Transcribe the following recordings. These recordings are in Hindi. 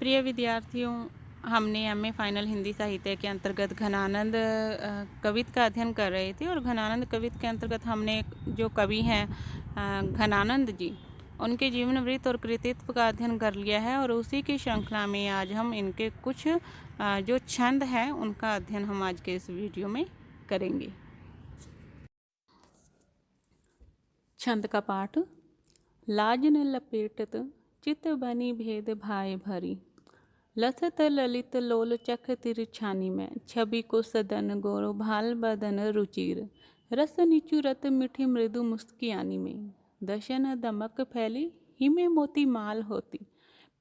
प्रिय विद्यार्थियों, हमने एमए फाइनल हिंदी साहित्य के अंतर्गत घनानंद कवित का अध्ययन कर रहे थे और घनानंद कवित के अंतर्गत हमने जो कवि हैं घनानंद जी, उनके जीवन वृत्त और कृतित्व का अध्ययन कर लिया है। और उसी की श्रृंखला में आज हम इनके कुछ जो छंद हैं उनका अध्ययन हम आज के इस वीडियो में करेंगे। छंद का पाठ। लाज न लपेटत चित बनी भेद भाई भरी, लसत ललित लोल चख तिरछानी में, छवि को सदन गोरो भाल बदन रुचिर, रस निचुरत मिठी मृदु मुस्कियानी में, दशन दमक फैली हिमे मोती माल होती,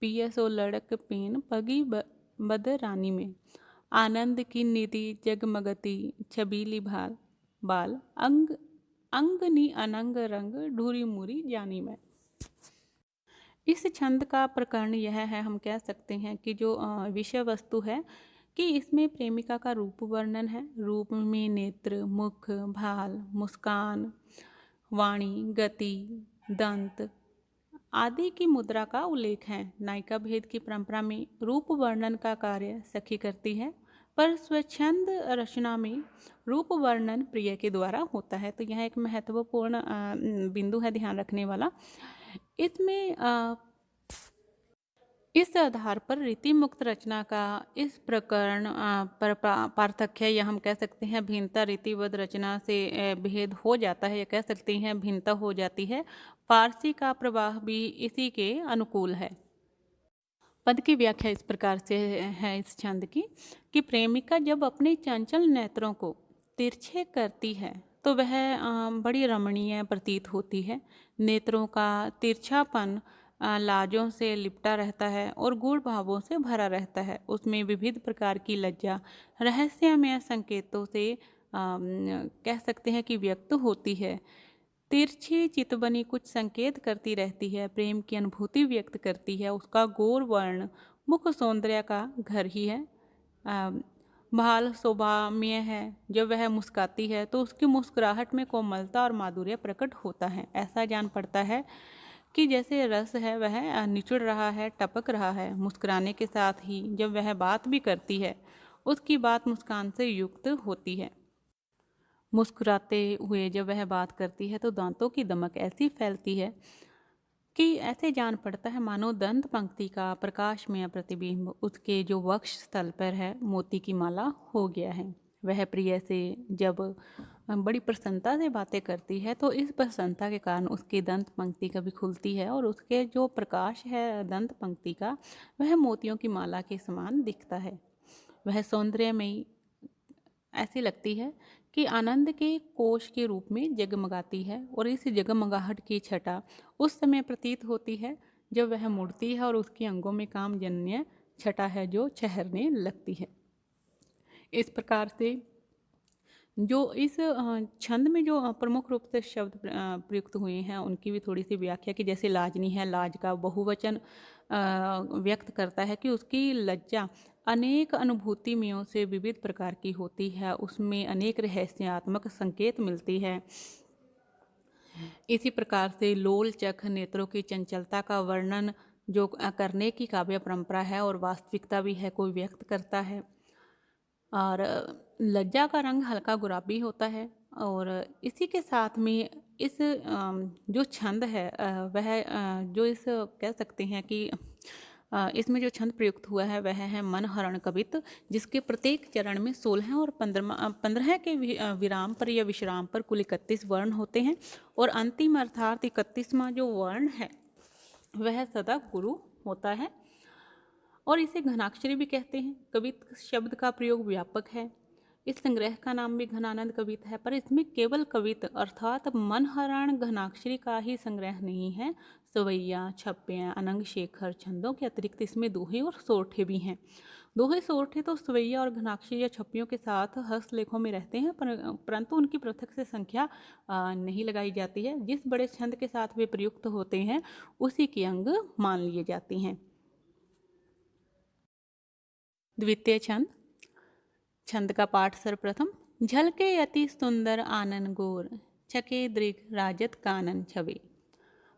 पियसो लड़क पेन पगी बद रानी में, आनंद की निधि जगमगती छबीली भाल बाल, अंग अंगनी अनंग रंग ढूरी मुरी जानी में। इस छंद का प्रकरण यह है, हम कह सकते हैं कि जो विषय वस्तु है कि इसमें प्रेमिका का रूप वर्णन है। रूप में नेत्र, मुख, भाल, मुस्कान, वाणी, गति, दंत आदि की मुद्रा का उल्लेख है। नायिका भेद की परंपरा में रूप वर्णन का कार्य सखी करती है, पर स्वच्छंद रचना में रूप वर्णन प्रिय के द्वारा होता है। तो यह एक महत्वपूर्ण बिंदु है ध्यान रखने वाला। इसमें इस आधार पर रीति मुक्त रचना का इस प्रकरण पर पार्थक्य या हम कह सकते हैं भिन्नता रीतिबद्ध रचना से भेद हो जाता है, या कह सकते हैं भिन्नता हो जाती है। फारसी का प्रवाह भी इसी के अनुकूल है। पद की व्याख्या इस प्रकार से है इस छंद की कि प्रेमिका जब अपने चंचल नेत्रों को तिरछे करती है तो वह बड़ी रमणीय प्रतीत होती है। नेत्रों का तिरछापन लाजों से लिपटा रहता है और गूढ़ भावों से भरा रहता है। उसमें विविध प्रकार की लज्जा रहस्यमय संकेतों से कह सकते हैं कि व्यक्त होती है। तिरछी चितबनी कुछ संकेत करती रहती है, प्रेम की अनुभूति व्यक्त करती है। उसका गौर वर्ण मुख सौंदर्य का घर ही है। भाल शोभामय है। जब वह मुस्काती है तो उसकी मुस्कुराहट में कोमलता और माधुर्य प्रकट होता है। ऐसा जान पड़ता है कि जैसे रस है वह निचुड़ रहा है, टपक रहा है। मुस्कुराने के साथ ही जब वह बात भी करती है उसकी बात मुस्कान से युक्त होती है। मुस्कुराते हुए जब वह बात करती है तो दांतों की दमक ऐसी फैलती है कि ऐसे जान पड़ता है मानो दंत पंक्ति का प्रकाशमय प्रतिबिंब उसके जो वक्ष स्थल पर है मोती की माला हो गया है। वह प्रिय से जब बड़ी प्रसन्नता से बातें करती है तो इस प्रसन्नता के कारण उसकी दंत पंक्ति कभी खुलती है और उसके जो प्रकाश है दंत पंक्ति का वह मोतियों की माला के समान दिखता है। वह सौंदर्यमयी ऐसी लगती है कि आनंद के कोश के रूप में जगमगाती है। और इस जगमगाहट की छटा उस समय प्रतीत होती है जब वह मुड़ती है और उसके अंगों में कामजन्य छटा है जो ठहरने लगती है। इस प्रकार से जो इस छंद में जो प्रमुख रूप से शब्द प्रयुक्त हुए हैं उनकी भी थोड़ी सी व्याख्या कि जैसे लाजनी है, लाज का बहुवचन व्यक्त करता है कि उसकी लज्जा अनेक अनुभूतिमयों से विविध प्रकार की होती है, उसमें अनेक रहस्यात्मक संकेत मिलती है। इसी प्रकार से लोल चख नेत्रों की चंचलता का वर्णन जो करने की काव्य परंपरा है और वास्तविकता भी है कोई व्यक्त करता है। और लज्जा का रंग हल्का गुलाबी होता है। और इसी के साथ में इस जो छंद है वह जो इस कह सकते हैं कि इसमें जो छंद प्रयुक्त हुआ है वह है मनहरण कवित, जिसके प्रत्येक चरण में 16 और 15 के विराम पर या विश्राम पर कुल 31 वर्ण होते हैं और अंतिम अर्थात 31वां जो वर्ण है वह सदा गुरु होता है और इसे घनाक्षरी भी कहते हैं। कवित शब्द का प्रयोग व्यापक है। इस संग्रह का नाम भी घनानंद कवित है, पर इसमें केवल कवित अर्थात मनहरण घनाक्षरी का ही संग्रह नहीं है। सवैया, छप्पियाँ, अनंग शेखर छंदों के अतिरिक्त इसमें दोहे और सोरठे भी हैं। दोहे सोरठे तो सवैया और घनाक्षरी या छप्पियों के साथ हस्तलेखों में रहते हैं, परंतु उनकी पृथक से संख्या नहीं लगाई जाती है। जिस बड़े छंद के साथ वे प्रयुक्त होते हैं उसी के अंग मान लिए जाते हैं। द्वितीय छंद। छंद का पाठ सर्वप्रथम। झलके अति सुंदर आनन गोर, छके दृग राजत कानन छवि,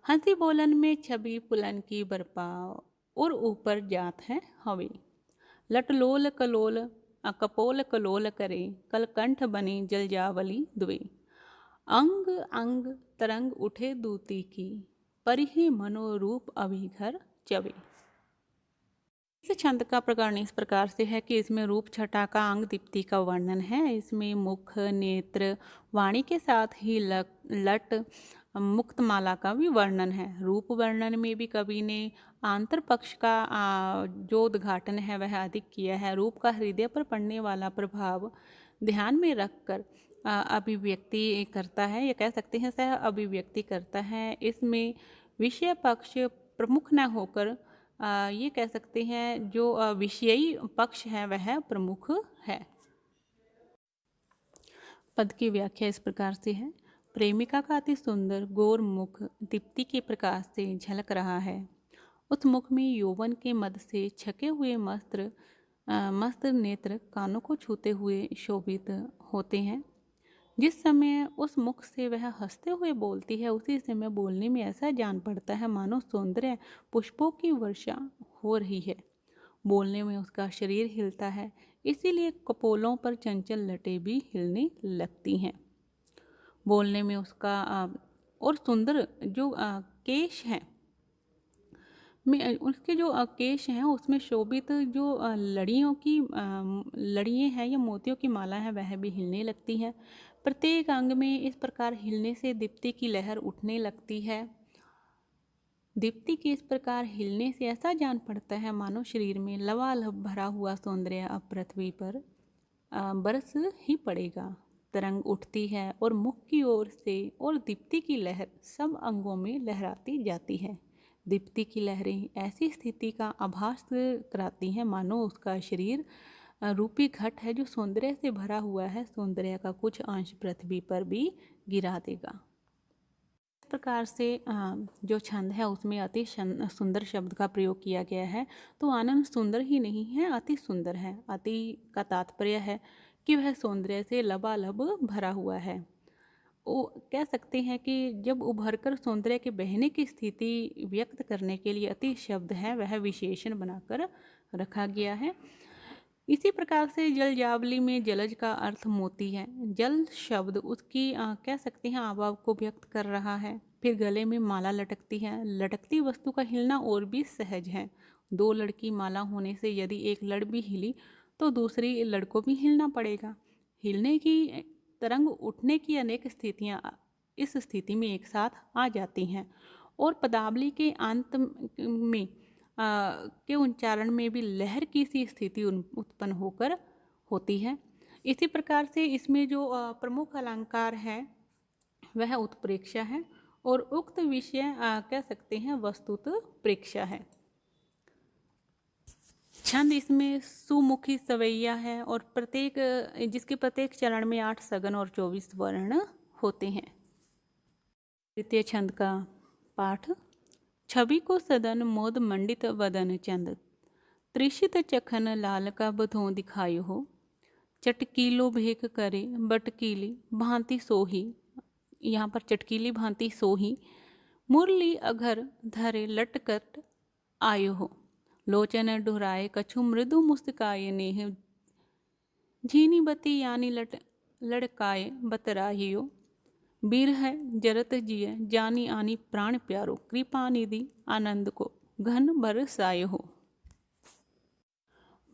हंसी बोलन में छवि पुलन की बरपाव, और ऊपर जात है हवे। लटलोल कलोल कपोल कलोल करे, कलकंठ बने जलजावली दुए। अंग अंग तरंग उठे दूती की, परिहि मनोरूप अभिघर चवे। इस छंद का प्रकरण इस प्रकार से है कि इसमें रूप छटा का अंग दीप्ति का वर्णन है। इसमें मुख, नेत्र, वाणी के साथ ही लट मुक्तमाला का भी वर्णन है। रूप वर्णन में भी कवि ने आंतर पक्ष का जो उद्घाटन है वह अधिक किया है। रूप का हृदय पर पड़ने वाला प्रभाव ध्यान में रखकर अभिव्यक्ति करता है, या कह सकते हैं सह अभिव्यक्ति करता है। इसमें विषय पक्ष प्रमुख न होकर ये कह सकते हैं जो विषयी पक्ष है वह प्रमुख है। पद की व्याख्या इस प्रकार से है। प्रेमिका का अति सुंदर गौर मुख दीप्ति के प्रकाश से झलक रहा है। उस मुख में यौवन के मद से छके हुए मस्त नेत्र कानों को छूते हुए शोभित होते हैं। जिस समय उस मुख से वह हंसते हुए बोलती है, उसी समय बोलने में ऐसा जान पड़ता है मानो सौंदर्य पुष्पों की वर्षा हो रही है। बोलने में उसका शरीर हिलता है, इसीलिए कपोलों पर चंचल लटें भी हिलने लगती हैं। बोलने में उसका और सुंदर जो केश हैं में उसके जो केश हैं उसमें शोभित जो लड़ियाँ हैं या मोतियों की माला है वह भी हिलने लगती है। प्रत्येक अंग में इस प्रकार हिलने से दीप्ति की लहर उठने लगती है। दीप्ति के इस प्रकार हिलने से ऐसा जान पड़ता है मानो शरीर में लबालब भरा हुआ सौंदर्य अब पृथ्वी पर बरस ही पड़ेगा। तरंग उठती है और मुख की ओर से और दीप्ति की लहर सब अंगों में लहराती जाती है। दीप्ति की लहरें ऐसी स्थिति का आभास कराती हैं मानो उसका शरीर रूपी घट है जो सौंदर्य से भरा हुआ है, सौंदर्य का कुछ अंश पृथ्वी पर भी गिरा देगा। इस प्रकार से जो छंद है उसमें अति सुंदर शब्द का प्रयोग किया गया है। तो आनंद सुंदर ही नहीं है, अति सुंदर है। अति का तात्पर्य है कि वह सौंदर्य से लबालब भरा हुआ है। वो कह सकते हैं कि जब उभरकर सौंदर्य के बहने की स्थिति व्यक्त करने के लिए अति शब्द है वह विशेषण बनाकर रखा गया है। इसी प्रकार से जलजावली में जलज का अर्थ मोती है। जल शब्द उसकी कह सकते हैं आभाव को व्यक्त कर रहा है। फिर गले में माला लटकती है। लटकती वस्तु का हिलना और भी सहज है। दो लड़ की माला होने से यदि एक लड़ भी हिली तो दूसरी लड़ को भी हिलना पड़ेगा। हिलने की तरंग उठने की अनेक स्थितियाँ इस स्थिति में एक साथ आ जाती हैं और पदावली के अंत में के उच्चारण में भी लहर की सी स्थिति उत्पन्न होकर होती है। इसी प्रकार से इसमें जो प्रमुख अलंकार है वह उत्प्रेक्षा है और उक्त विषय कह सकते हैं वस्तुत प्रेक्षा है। छंद इसमें सुमुखी सवैया है और जिसके प्रत्येक चरण में 8 सघन और 24 वर्ण होते हैं। तृतीय छंद का पाठ। छवि को सदन मोद मंडित वदन चंद, त्रिषित चखन लाल का बधों दिखायो हो। चटकीलो भेक करे बटकीली भांति सोही, यहाँ पर चटकीली भांति सोही। मुरली अघर धरे लटकट आयो हो। लोचन डुराए कछु मृदु मुस्काए नेह, झीनी बती यानी लड़काए बतराहियो। बीर है जरत जिय जानी आनी प्राण प्यारो, कृपा निधि आनंद को घन बरसाए हो।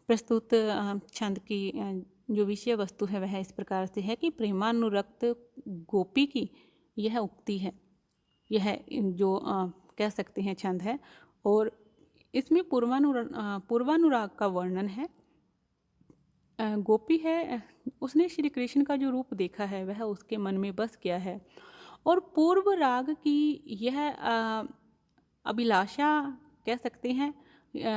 प्रस्तुत छंद की जो विषय वस्तु है वह इस प्रकार से है कि प्रेमानुरक्त गोपी की यह उक्ति है। यह जो कह सकते हैं छंद है और इसमें पूर्वानुराग का वर्णन है। गोपी है, उसने श्री कृष्ण का जो रूप देखा है वह उसके मन में बस गया है और पूर्व राग की यह अभिलाषा कह सकते हैं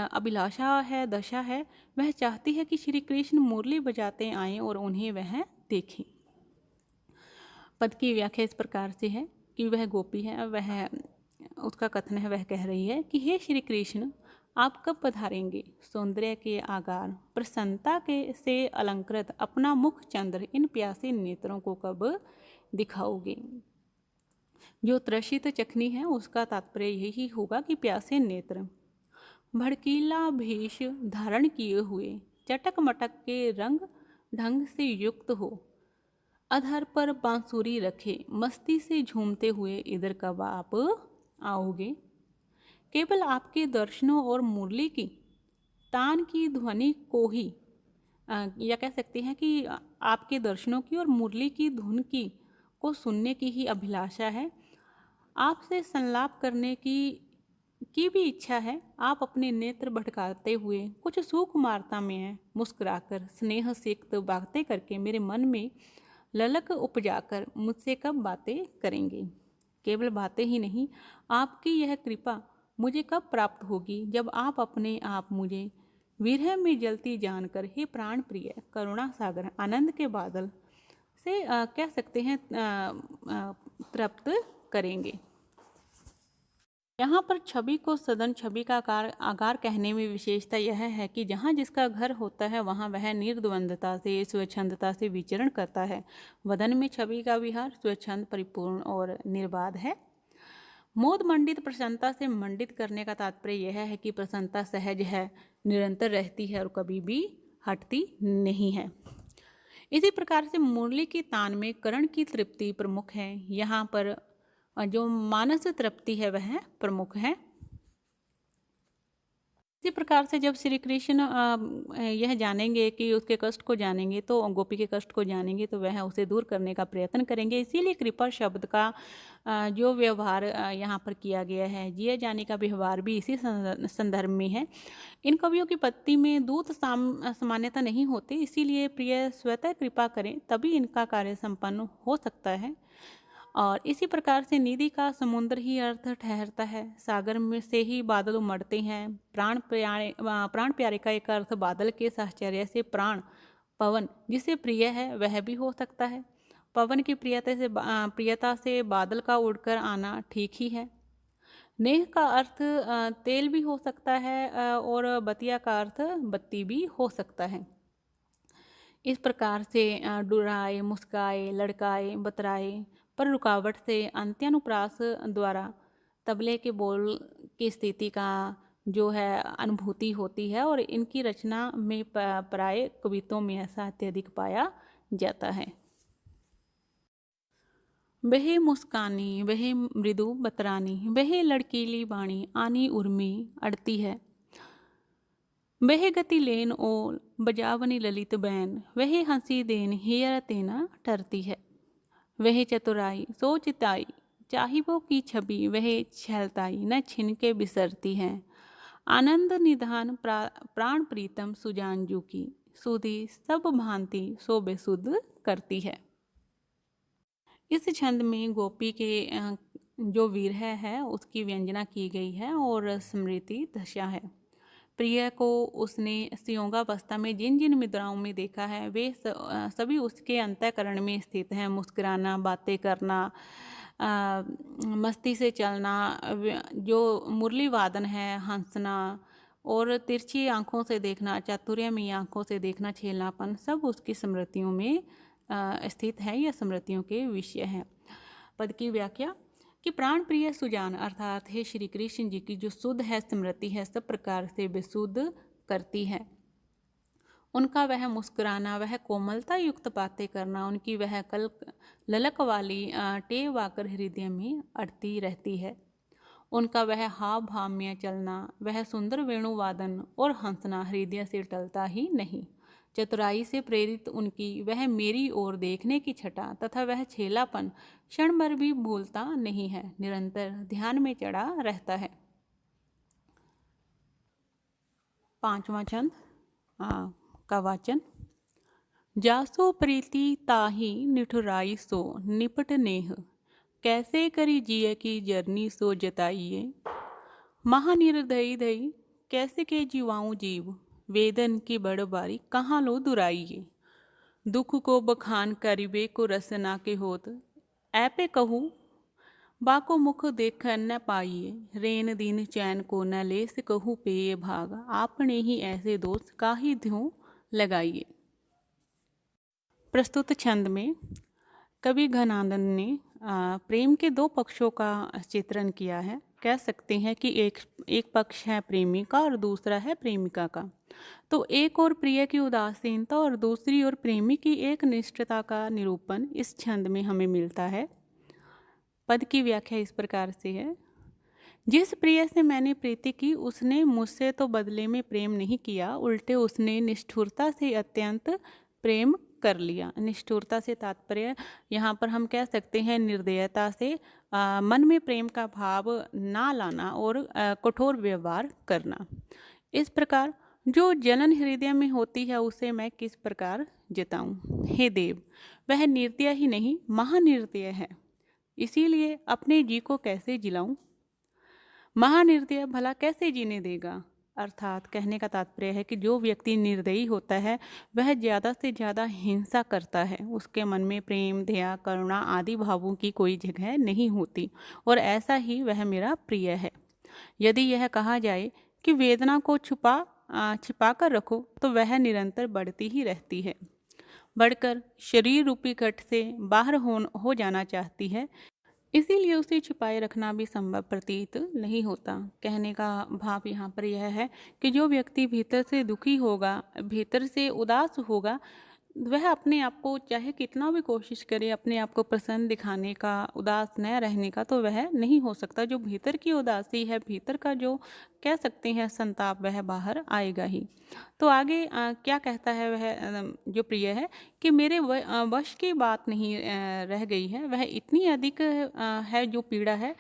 अभिलाषा है, दशा है। वह चाहती है कि श्री कृष्ण मुरली बजाते आएं और उन्हें वह देखें। पद की व्याख्या इस प्रकार से है कि वह गोपी है, वह उसका कथन है, वह कह रही है कि हे श्री कृष्ण आप कब पधारेंगे। सौंदर्य के आगार प्रसन्नता के से अलंकृत अपना मुख चंद्र इन प्यासे नेत्रों को कब दिखाओगे। जो त्रषित चखनी है उसका तात्पर्य यही होगा कि प्यासे नेत्र। भड़कीला भेष धारण किए हुए, चटक मटक के रंग ढंग से युक्त हो, अधर पर बांसुरी रखे मस्ती से झूमते हुए इधर कब आप आओगे। केवल आपके दर्शनों और मुरली की तान की ध्वनि को ही या कह सकते हैं कि आपके दर्शनों की और मुरली की धुन की को सुनने की ही अभिलाषा है। आपसे संलाप करने की भी इच्छा है। आप अपने नेत्र भटकाते हुए कुछ सुकुमारता में मुस्कुराकर स्नेह सिक्त बातें करके मेरे मन में ललक उपजाकर मुझसे कब बातें करेंगे। केवल बातें ही नहीं, आपकी यह कृपा मुझे कब प्राप्त होगी जब आप अपने आप मुझे विरह में जलती जानकर हे प्राण प्रिय करुणा सागर आनंद के बादल से कह सकते हैं तृप्त करेंगे। यहाँ पर छवि को सदन छवि का आकार कहने में विशेषता यह है कि जहाँ जिसका घर होता है वहाँ वह निर्द्वंद्वता से स्वच्छंदता से विचरण करता है। वदन में छवि का विहार स्वच्छंद परिपूर्ण और निर्बाध है। मोद मंडित प्रसन्नता से मंडित करने का तात्पर्य यह है कि प्रसन्नता सहज है, निरंतर रहती है और कभी भी हटती नहीं है। इसी प्रकार से मुरली की तान में करण की तृप्ति प्रमुख है। यहाँ पर जो मानस तृप्ति है वह प्रमुख है। इसी प्रकार से जब श्री कृष्ण यह जानेंगे कि उसके कष्ट को जानेंगे तो गोपी के कष्ट को जानेंगे तो वह उसे दूर करने का प्रयत्न करेंगे। इसीलिए कृपा शब्द का जो व्यवहार यहाँ पर किया गया है, जिया जाने का व्यवहार भी इसी संदर्भ में है। इन कवियों की पत्ति में दूत सामान्यता नहीं होते, इसीलिए प्रिय स्वतः कृपा करें तभी इनका कार्य संपन्न हो सकता है। और इसी प्रकार से निधि का समुद्र ही अर्थ ठहरता है। सागर में से ही बादल उमड़ते हैं। प्राण प्यारे का एक अर्थ बादल के साहचर्य से प्राण पवन जिसे प्रिय है वह भी हो सकता है। पवन की प्रियता से बादल का उड़कर आना ठीक ही है। नेह का अर्थ तेल भी हो सकता है और बतिया का अर्थ बत्ती भी हो सकता है। इस प्रकार से डुराए, मुस्काए, लड़काए, बतराए पर रुकावट से अंत्यानुप्रास द्वारा तबले के बोल की स्थिति का जो है अनुभूति होती है और इनकी रचना में प्राय कवित्वों में ऐसा अत्यधिक पाया जाता है। वह मुस्कानी, वह मृदु बतरानी, वह लड़कीली बाणी आनी उर्मी अड़ती है। वह गति लेन ओल बजावनी ललित बैन, वह हंसी देन हेयर तेना टरती है। वह चतुराई सो चिताई चाहिबों की छवि, वह छलताई न छिन के बिसरती है। आनंद निधान प्राण प्रीतम सुजानजू की, सुधी सब भांति सो बेसुध करती है। इस छंद में गोपी के जो विरह है उसकी व्यंजना की गई है और स्मृति दशा है। प्रिय को उसने संयोगावस्था में जिन जिन मुद्राओं में देखा है वे सभी उसके अंतःकरण में स्थित हैं। मुस्कुराना, बातें करना, मस्ती से चलना, जो मुरली वादन है, हंसना और तिरछी आंखों से देखना, चातुर्यमयी आंखों से देखना, छेलनापन, सब उसकी स्मृतियों में स्थित है या स्मृतियों के विषय हैं। पद की व्याख्या कि प्राण प्रिय सुजान अर्थात हे श्री कृष्ण जी की जो शुद्ध है स्मृति है सब प्रकार से बेसुध करती है। उनका वह मुस्कुराना, वह कोमलता युक्त बातें करना, उनकी वह ललक वाली टेव आकर हृदय में अड़ती रहती है। उनका वह हाव भाव में चलना, वह सुंदर वेणुवादन और हंसना हृदय से टलता ही नहीं। चतुराई से प्रेरित उनकी वह मेरी ओर देखने की छटा तथा वह छेलापन क्षण भर भी भूलता नहीं है, निरंतर ध्यान में चढ़ा रहता है। पांचवा छंद का वाचन। जासो प्रीति ताही निठुराई सो निपट नेह, कैसे करी जिय की जरनी सो जताइए। महानिर्दयी दई कैसे के जीवाऊँ जीव, वेदन की बड़ बारी कहाँ लो दुराइए। दुख को बखान करिबे को रसना के होत, ऐपे कहूँ बाको मुख देख न पाइए। रेन दिन चैन को न ले से कहूँ पेय भाग, आपने ही ऐसे दोष काहि ध्यों लगाइए। प्रस्तुत छंद में कवि घनानंद ने प्रेम के दो पक्षों का चित्रण किया है। कह सकते हैं कि एक एक पक्ष है प्रेमी का और दूसरा है प्रेमिका का। तो एक ओर प्रिय की उदासीनता और दूसरी ओर प्रेमी की एक निष्ठता का निरूपण इस छंद में हमें मिलता है। पद की व्याख्या इस प्रकार से है। जिस प्रिय से मैंने प्रीति की उसने मुझसे तो बदले में प्रेम नहीं किया, उल्टे उसने निष्ठुरता से अत्यंत प्रेम कर लिया। निष्ठुरता से तात्पर्य यहाँ पर हम कह सकते हैं निर्दयता से, मन में प्रेम का भाव ना लाना और कठोर व्यवहार करना। इस प्रकार जो जलन हृदय में होती है उसे मैं किस प्रकार जताऊं। हे देव, वह निर्दय ही नहीं महानिर्दय है, इसीलिए अपने जी को कैसे जिलाऊं। महानिर्दय भला कैसे जीने देगा। अर्थात कहने का तात्पर्य है कि जो व्यक्ति निर्दयी होता है वह ज़्यादा से ज़्यादा हिंसा करता है, उसके मन में प्रेम दया करुणा आदि भावों की कोई जगह नहीं होती, और ऐसा ही वह मेरा प्रिय है। यदि यह कहा जाए कि वेदना को छिपा कर रखो तो वह निरंतर बढ़ती ही रहती है, बढ़कर शरीर रूपी घट से बाहर हो जाना चाहती है, इसीलिए उसे छुपाए रखना भी संभव प्रतीत नहीं होता। कहने का भाव यहाँ पर यह है कि जो व्यक्ति भीतर से दुखी होगा, भीतर से उदास होगा, वह अपने आप को चाहे कितना भी कोशिश करे अपने आप को प्रसन्न दिखाने का, उदास न रहने का, तो वह नहीं हो सकता। जो भीतर की उदासी है, भीतर का जो कह सकते हैं संताप, वह बाहर आएगा ही। तो आगे क्या कहता है वह जो प्रिय है कि मेरे वश की बात नहीं रह गई है, वह इतनी अधिक है जो पीड़ा है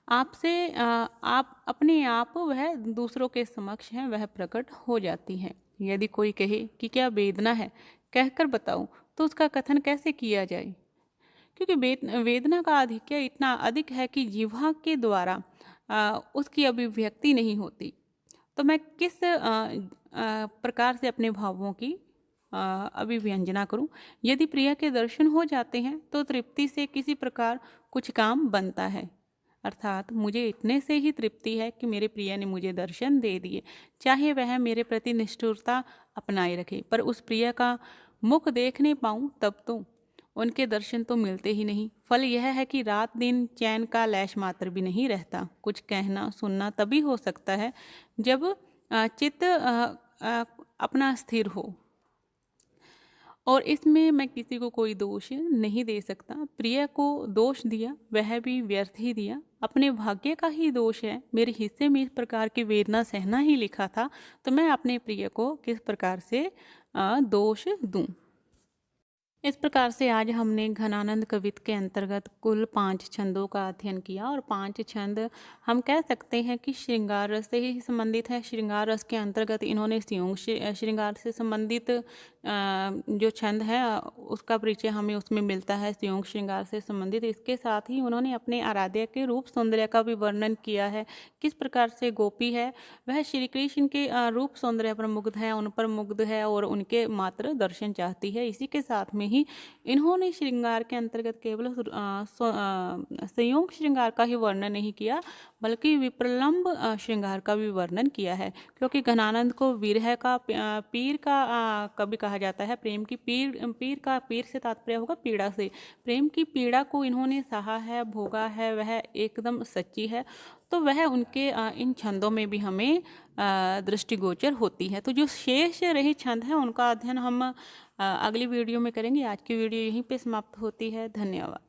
आपसे, आप अपने आप वह दूसरों के समक्ष हैं वह प्रकट हो जाती है। यदि कोई कहे कि क्या वेदना है, कहकर बताऊं, तो उसका कथन कैसे किया जाए, क्योंकि वेदना का आधिक्य इतना अधिक है कि जिह्वा के द्वारा उसकी अभिव्यक्ति नहीं होती। तो मैं किस प्रकार से अपने भावों की अभिव्यंजना करूं। यदि प्रिया के दर्शन हो जाते हैं तो तृप्ति से किसी प्रकार कुछ काम बनता है, अर्थात मुझे इतने से ही तृप्ति है कि मेरे प्रिय ने मुझे दर्शन दे दिए, चाहे वह मेरे प्रति निष्ठुरता अपनाए रखे, पर उस प्रिय का मुख देखने पाऊं तब तो उनके दर्शन तो मिलते ही नहीं। फल यह है कि रात दिन चैन का लैश मात्र भी नहीं रहता। कुछ कहना सुनना तभी हो सकता है जब चित्त अपना स्थिर हो, और इसमें मैं किसी को कोई दोष नहीं दे सकता। प्रिय को दोष दिया वह भी व्यर्थ ही दिया, अपने भाग्य का ही दोष है। मेरे हिस्से में इस प्रकार की वेदना सहना ही लिखा था, तो मैं अपने प्रिय को किस प्रकार से दोष दूं। इस प्रकार से आज हमने घनानंद कवित के अंतर्गत कुल 5 छंदों का अध्ययन किया, और 5 छंद हम कह सकते हैं कि श्रृंगार रस से ही संबंधित है। श्रृंगार रस के अंतर्गत इन्होंने संयोग श्रृंगार से संबंधित जो छंद है उसका परिचय हमें उसमें मिलता है, संयोग श्रृंगार से संबंधित। इसके साथ ही उन्होंने अपने आराध्य के रूप सौंदर्य का भी वर्णन किया है, किस प्रकार से गोपी है वह श्री कृष्ण के रूप सौंदर्य पर मुग्ध है, उन पर मुग्ध है और उनके मात्र दर्शन चाहती है। इसी के साथ में ही इन्होंने श्रृंगार के अंतर्गत केवल संयोग श्रृंगार का ही वर्णन नहीं किया, बल्कि विप्रलंब श्रृंगार का भी वर्णन किया है, क्योंकि घनानंद को विरह का पीर का कवि कहा जाता है। प्रेम की पीर से तात्पर्य होगा पीड़ा से। प्रेम की पीड़ा को इन्होंने सहा है, भोगा है, वह एकदम सच्ची है, तो वह उनके इन छंदों में भी हमें दृष्टिगोचर होती है। तो जो शेष रहे छंद हैं उनका अध्ययन हम अगली वीडियो में करेंगे। आज की वीडियो यहीं पे समाप्त होती है। धन्यवाद।